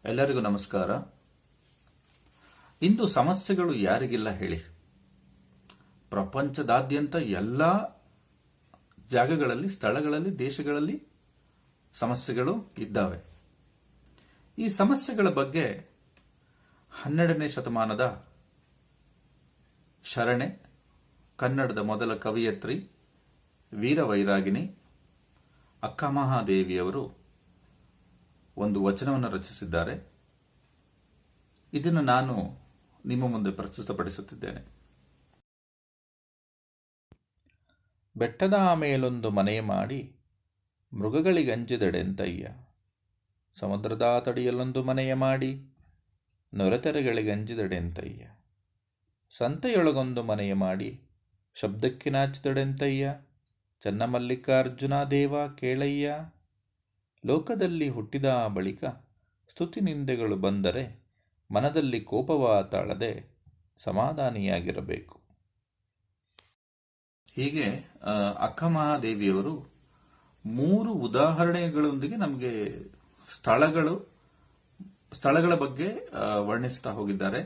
ಎಲ್ಲರಿಗೂ ನಮಸ್ಕಾರ. ಇಂದು ಸಮಸ್ಯೆಗಳು ಯಾರಿಗಿಲ್ಲ ಹೇಳಿ? ಪ್ರಪಂಚದಾದ್ಯಂತ ಎಲ್ಲ ಜಾಗಗಳಲ್ಲಿ, ಸ್ಥಳಗಳಲ್ಲಿ, ದೇಶಗಳಲ್ಲಿ ಸಮಸ್ಯೆಗಳು ಇದ್ದಾವೆ. ಈ ಸಮಸ್ಯೆಗಳ ಬಗ್ಗೆ 12ನೇ ಶತಮಾನದ ಶರಣೆ, ಕನ್ನಡದ ಮೊದಲ ಕವಿಯತ್ರಿ, ವೀರವೈರಾಗಿಣಿ ಅಕ್ಕಮಹಾದೇವಿಯವರು ಒಂದು ವಚನವನ್ನು ರಚಿಸಿದ್ದಾರೆ. ಇದನ್ನು ನಾನು ನಿಮ್ಮ ಮುಂದೆ ಪ್ರಸ್ತುತಪಡಿಸುತ್ತಿದ್ದೇನೆ. ಬೆಟ್ಟದ ಮೇಲೊಂದು ಮನೆ ಮಾಡಿ ಮೃಗಗಳಿಗಂಜಿದಡೆಂತಯ್ಯ, ಸಮುದ್ರದ ತಡಿಯಲ್ಲೊಂದು ಮನೆಯ ಮಾಡಿ ನೊರೆತೆರೆಗಳಿಗಂಜಿದಡೆಂತಯ್ಯ, ಸಂತೆಯೊಳಗೊಂದು ಮನೆಯ ಮಾಡಿ ಶಬ್ದಕ್ಕೆ ನಾಚಿದಡೆಂತಯ್ಯ, ಚನ್ನಮಲ್ಲಿಕಾರ್ಜುನ ದೇವ ಕೇಳಯ್ಯ, ಲೋಕದಲ್ಲಿ ಹುಟ್ಟಿದ ಬಳಿಕ ಸ್ತುತಿ ನಿಂದೆಗಳು ಬಂದರೆ ಮನದಲ್ಲಿ ಕೋಪವ ತಾಳದೆ ಸಮಾಧಾನಿಯಾಗಿರಬೇಕು. ಹೀಗೆ ಅಕ್ಕಮಹಾದೇವಿಯವರು 3 ಉದಾಹರಣೆಗಳೊಂದಿಗೆ ನಮಗೆ ಸ್ಥಳಗಳ ಬಗ್ಗೆ ವರ್ಣಿಸ್ತಾ ಹೋಗಿದ್ದಾರೆ.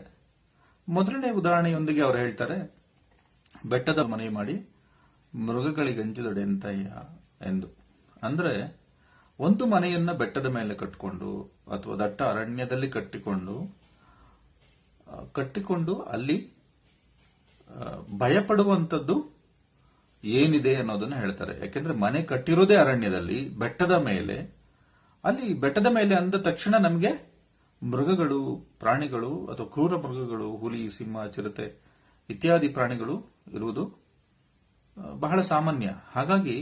ಮೊದಲನೇ ಉದಾಹರಣೆಯೊಂದಿಗೆ ಅವರು ಹೇಳ್ತಾರೆ, ಬೆಟ್ಟದ ಮನೆ ಮಾಡಿ ಮೃಗಗಳಿಗಂಜಿದಡೆ ಅಂತಯ್ಯ ಎಂದು. ಅಂದ್ರೆ ಒಂದು ಮನೆಯನ್ನ ಬೆಟ್ಟದ ಮೇಲೆ ಕಟ್ಟಿಕೊಂಡು ಅಥವಾ ದಟ್ಟ ಅರಣ್ಯದಲ್ಲಿ ಕಟ್ಟಿಕೊಂಡು ಅಲ್ಲಿ ಭಯಪಡುವಂಥದ್ದು ಏನಿದೆ ಅನ್ನೋದನ್ನ ಹೇಳ್ತಾರೆ. ಯಾಕೆಂದ್ರೆ ಮನೆ ಕಟ್ಟಿರೋದೇ ಅರಣ್ಯದಲ್ಲಿ, ಬೆಟ್ಟದ ಮೇಲೆ. ಅಲ್ಲಿ ಬೆಟ್ಟದ ಮೇಲೆ ಅಂದ ತಕ್ಷಣ ನಮಗೆ ಮೃಗಗಳು, ಪ್ರಾಣಿಗಳು ಅಥವಾ ಕ್ರೂರ ಮೃಗಗಳು, ಹುಲಿ, ಸಿಂಹ, ಚಿರತೆ ಇತ್ಯಾದಿ ಪ್ರಾಣಿಗಳು ಇರುವುದು ಬಹಳ ಸಾಮಾನ್ಯ. ಹಾಗಾಗಿ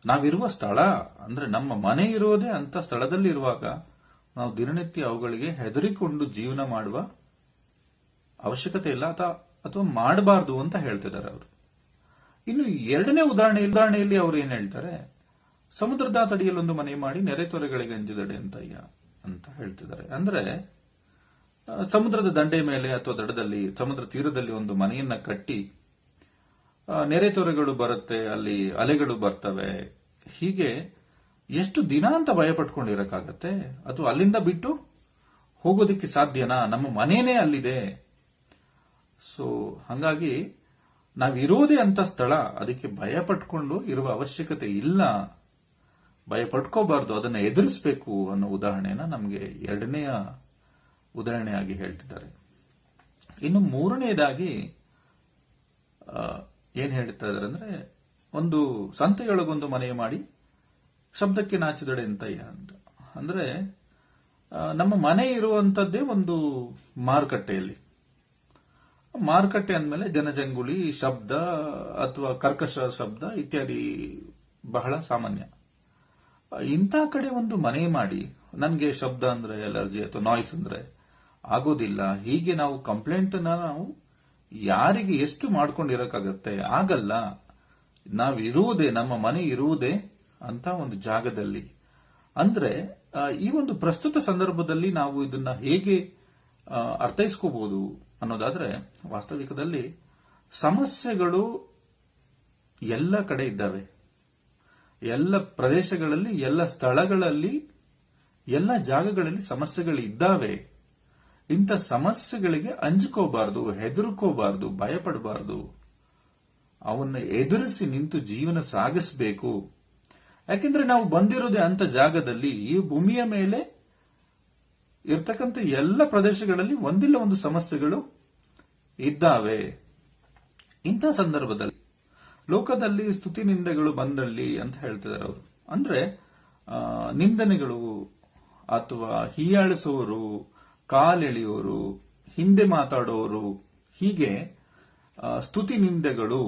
ನಾವಿರುವ ಸ್ಥಳ ಅಂದ್ರೆ ನಮ್ಮ ಮನೆ ಇರೋದೇ ಅಂತ ಸ್ಥಳದಲ್ಲಿ ಇರುವಾಗ ನಾವು ದಿನನಿತ್ಯ ಅವುಗಳಿಗೆ ಹೆದರಿಕೊಂಡು ಜೀವನ ಮಾಡುವ ಅವಶ್ಯಕತೆ ಇಲ್ಲ, ಅಥವಾ ಮಾಡಬಾರದು ಅಂತ ಹೇಳ್ತಿದ್ದಾರೆ ಅವರು. ಇನ್ನು ಎರಡನೇ ಉದಾಹರಣೆಯಲ್ಲಿ ಅವರು ಏನ್ ಹೇಳ್ತಾರೆ, ಸಮುದ್ರದ ತಡಿಯಲ್ಲೊಂದು ಮನೆ ಮಾಡಿ ನೆರೆತೊರೆಗಳಿಗೆ ಅಂಜಿದಡೆ ಅಂತಯ್ಯ ಅಂತ ಹೇಳ್ತಿದ್ದಾರೆ. ಅಂದ್ರೆ ಸಮುದ್ರದ ದಂಡೆ ಮೇಲೆ ಅಥವಾ ದಡದಲ್ಲಿ, ಸಮುದ್ರ ತೀರದಲ್ಲಿ ಒಂದು ಮನೆಯನ್ನ ಕಟ್ಟಿ ನೆರೆತೊರೆಗಳು ಬರುತ್ತೆ, ಅಲ್ಲಿ ಅಲೆಗಳು ಬರ್ತವೆ. ಹೀಗೆ ಎಷ್ಟು ದಿನ ಅಂತ ಭಯ ಪಟ್ಕೊಂಡಿರಕ್ಕಾಗತ್ತೆ? ಅಥವಾ ಅಲ್ಲಿಂದ ಬಿಟ್ಟು ಹೋಗೋದಕ್ಕೆ ಸಾಧ್ಯನಾ? ನಮ್ಮ ಮನೇನೇ ಅಲ್ಲಿದೆ. ಸೊ ಹಾಗಾಗಿ ನಾವಿರೋದೇ ಅಂತ ಸ್ಥಳ, ಅದಕ್ಕೆ ಭಯ ಪಟ್ಕೊಂಡು ಇರುವ ಅವಶ್ಯಕತೆ ಇಲ್ಲ, ಭಯ ಪಟ್ಕೋಬಾರ್ದು, ಅದನ್ನ ಎದುರಿಸಬೇಕು ಅನ್ನೋ ಉದಾಹರಣೆನ ನಮಗೆ ಎರಡನೆಯ ಉದಾಹರಣೆಯಾಗಿ ಹೇಳ್ತಿದ್ದಾರೆ. ಇನ್ನು ಮೂರನೆಯದಾಗಿ ಏನ್ ಹೇಳ್ತಾ ಇದ್ದಾರೆ ಅಂದ್ರೆ, ಒಂದು ಸಂತೆಯೊಳಗೊಂದು ಮನೆ ಮಾಡಿ ಶಬ್ದಕ್ಕೆ ನಾಚಿದಡೆ ಅಂತಯ್ಯ ಅಂತ. ಅಂದ್ರೆ ನಮ್ಮ ಮನೆ ಇರುವಂತದ್ದೇ ಒಂದು ಮಾರುಕಟ್ಟೆಯಲ್ಲಿ. ಮಾರುಕಟ್ಟೆ ಅಂದಮೇಲೆ ಜನಜಂಗುಳಿ, ಶಬ್ದ ಅಥವಾ ಕರ್ಕಶ ಶಬ್ದ ಇತ್ಯಾದಿ ಬಹಳ ಸಾಮಾನ್ಯ. ಇಂಥ ಕಡೆ ಒಂದು ಮನೆ ಮಾಡಿ ನನಗೆ ಶಬ್ದ ಅಂದ್ರೆ ಅಲರ್ಜಿ ಅಥವಾ ನಾಯ್ಸ್ ಅಂದ್ರೆ ಆಗೋದಿಲ್ಲ, ಹೀಗೆ ನಾವು ಕಂಪ್ಲೇಂಟ್ ನಾವು ಯಾರಿಗೆ ಎಷ್ಟು ಮಾಡ್ಕೊಂಡಿರಕ್ಕಾಗತ್ತೆ? ಆಗಲ್ಲ. ನಾವಿರುವುದೇ, ನಮ್ಮ ಮನೆ ಇರುವುದೇ ಅಂತ ಒಂದು ಜಾಗದಲ್ಲಿ. ಅಂದ್ರೆ ಈ ಒಂದು ಪ್ರಸ್ತುತ ಸಂದರ್ಭದಲ್ಲಿ ನಾವು ಇದನ್ನ ಹೇಗೆ ಅರ್ಥೈಸ್ಕೋಬಹುದು ಅನ್ನೋದಾದ್ರೆ, ವಾಸ್ತವಿಕದಲ್ಲಿ ಸಮಸ್ಯೆಗಳು ಎಲ್ಲ ಕಡೆ ಇದ್ದಾವೆ, ಎಲ್ಲ ಪ್ರದೇಶಗಳಲ್ಲಿ, ಎಲ್ಲ ಸ್ಥಳಗಳಲ್ಲಿ, ಎಲ್ಲ ಜಾಗಗಳಲ್ಲಿ ಸಮಸ್ಯೆಗಳಿದ್ದಾವೆ. ಇಂಥ ಸಮಸ್ಯೆಗಳಿಗೆ ಅಂಜಿಕೋಬಾರದು, ಹೆದರ್ಕೋಬಾರದು, ಭಯಪಡಬಾರದು. ಅವನ್ನ ಎದುರಿಸಿ ನಿಂತು ಜೀವನ ಸಾಗಿಸಬೇಕು. ಯಾಕೆಂದ್ರೆ ನಾವು ಬಂದಿರೋದೇ ಅಂತ ಜಾಗದಲ್ಲಿ, ಈ ಭೂಮಿಯ ಮೇಲೆ ಇರ್ತಕ್ಕಂಥ ಎಲ್ಲ ಪ್ರದೇಶಗಳಲ್ಲಿ ಒಂದಿಲ್ಲ ಒಂದು ಸಮಸ್ಯೆಗಳು ಇದ್ದಾವೆ. ಇಂಥ ಸಂದರ್ಭದಲ್ಲಿ ಲೋಕದಲ್ಲಿ ಸ್ತುತಿ ನಿಂದೆಗಳು ಬಂದಲ್ಲಿ ಅಂತ ಹೇಳ್ತಿದ್ದಾರೆ ಅವರು. ಅಂದ್ರೆ ನಿಂದನೆಗಳು ಅಥವಾ ಹೀಯಾಳಿಸುವವರು, ಕಾಲೆಳೆಯೋರು, ಹಿಂದೆ ಮಾತಾಡೋರು, ಹೀಗೆ ಸ್ತುತಿ ನಿಂದೆಗಳು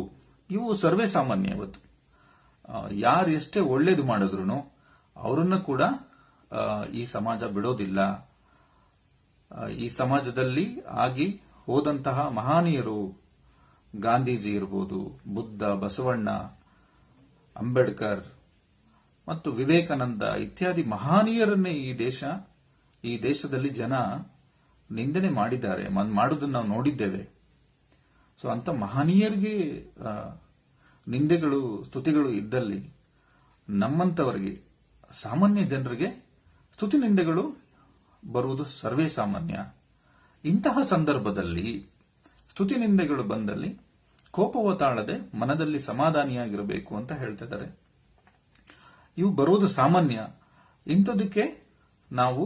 ಇವು ಸರ್ವೇ ಸಾಮಾನ್ಯ. ಇವತ್ತು ಯಾರು ಎಷ್ಟೇ ಒಳ್ಳೇದು ಮಾಡಿದ್ರು ಅವರನ್ನ ಕೂಡ ಈ ಸಮಾಜ ಬಿಡೋದಿಲ್ಲ. ಈ ಸಮಾಜದಲ್ಲಿ ಆಗಿ ಹೋದಂತಹ ಮಹಾನೀಯರು, ಗಾಂಧೀಜಿ ಇರಬಹುದು, ಬುದ್ಧ, ಬಸವಣ್ಣ, ಅಂಬೇಡ್ಕರ್ ಮತ್ತು ವಿವೇಕಾನಂದ ಇತ್ಯಾದಿ ಮಹಾನೀಯರನ್ನೇ ಈ ದೇಶದಲ್ಲಿ ಜನ ನಿಂದನೆ ಮಾಡಿದ್ದಾರೆ, ಮಾಡುವುದನ್ನು ನಾವು ನೋಡಿದ್ದೇವೆ. ಸೊ ಅಂತ ಮಹನೀಯರಿಗೆ ನಿಂದೆಗಳು, ಸ್ತುತಿಗಳು ಇದ್ದಲ್ಲಿ ನಮ್ಮಂತವರಿಗೆ, ಸಾಮಾನ್ಯ ಜನರಿಗೆ ಸ್ತುತಿ ನಿಂದೆಗಳು ಬರುವುದು ಸರ್ವೇ ಸಾಮಾನ್ಯ. ಇಂತಹ ಸಂದರ್ಭದಲ್ಲಿ ಸ್ತುತಿ ನಿಂದೆಗಳು ಬಂದಲ್ಲಿ ಕೋಪವ ತಾಳದೆ ಮನದಲ್ಲಿ ಸಮಾಧಾನಿಯಾಗಿರಬೇಕು ಅಂತ ಹೇಳ್ತಿದ್ದಾರೆ. ಇವು ಬರುವುದು ಸಾಮಾನ್ಯ. ಇಂಥದಕ್ಕೆ ನಾವು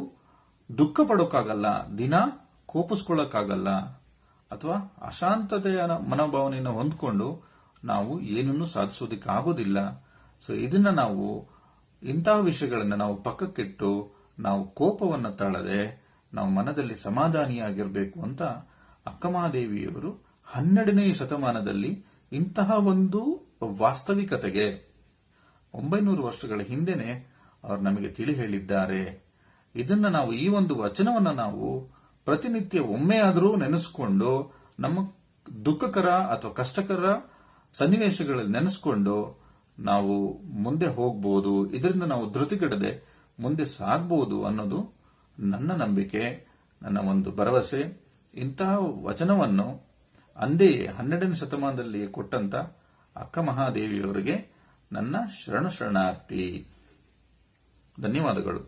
ದುಃಖ ಪಡೋಕ್ಕಾಗಲ್ಲ, ದಿನ ಕೋಪಿಸ್ಕೊಳ್ಳೋಕ್ಕಾಗಲ್ಲ, ಅಥವಾ ಅಶಾಂತತೆಯ ಮನೋಭಾವನೆಯನ್ನು ಹೊಂದ್ಕೊಂಡು ನಾವು ಏನನ್ನೂ ಸಾಧಿಸೋದಕ್ಕಾಗೋದಿಲ್ಲ. ಸೊ ಇದನ್ನ ನಾವು ಇಂತಹ ವಿಷಯಗಳನ್ನ ನಾವು ಪಕ್ಕಕ್ಕಿಟ್ಟು ನಾವು ಕೋಪವನ್ನು ತಾಳದೆ ನಾವು ಮನದಲ್ಲಿ ಸಮಾಧಾನಿಯಾಗಿರಬೇಕು ಅಂತ ಅಕ್ಕಮಹಾದೇವಿಯವರು 12ನೇ ಶತಮಾನದಲ್ಲಿ ಇಂತಹ ಒಂದು ವಾಸ್ತವಿಕತೆಗೆ 900 ವರ್ಷಗಳ ಹಿಂದೆನೆ ಅವರು ನಮಗೆ ತಿಳಿ ಹೇಳಿದ್ದಾರೆ. ಇದನ್ನ ನಾವು ಈ ಒಂದು ವಚನವನ್ನ ನಾವು ಪ್ರತಿನಿತ್ಯ ಒಮ್ಮೆ ಆದರೂ ನೆನೆಸ್ಕೊಂಡು ನಮ್ಮ ದುಃಖಕರ ಅಥವಾ ಕಷ್ಟಕರ ಸನ್ನಿವೇಶಗಳಲ್ಲಿ ನೆನೆಸ್ಕೊಂಡು ನಾವು ಮುಂದೆ ಹೋಗ್ಬೋದು, ಇದರಿಂದ ನಾವು ಧೃತಿಗೆಡದೆ ಮುಂದೆ ಸಾಗಬಹುದು ಅನ್ನೋದು ನನ್ನ ನಂಬಿಕೆ, ನನ್ನ ಒಂದು ಭರವಸೆ. ಇಂತಹ ವಚನವನ್ನು ಅಂದೇ 12ನೇ ಶತಮಾನದಲ್ಲಿ ಕೊಟ್ಟಂತ ಅಕ್ಕ ಮಹಾದೇವಿಯವರಿಗೆ ನನ್ನ ಶರಣಾರ್ಥಿ. ಧನ್ಯವಾದಗಳು.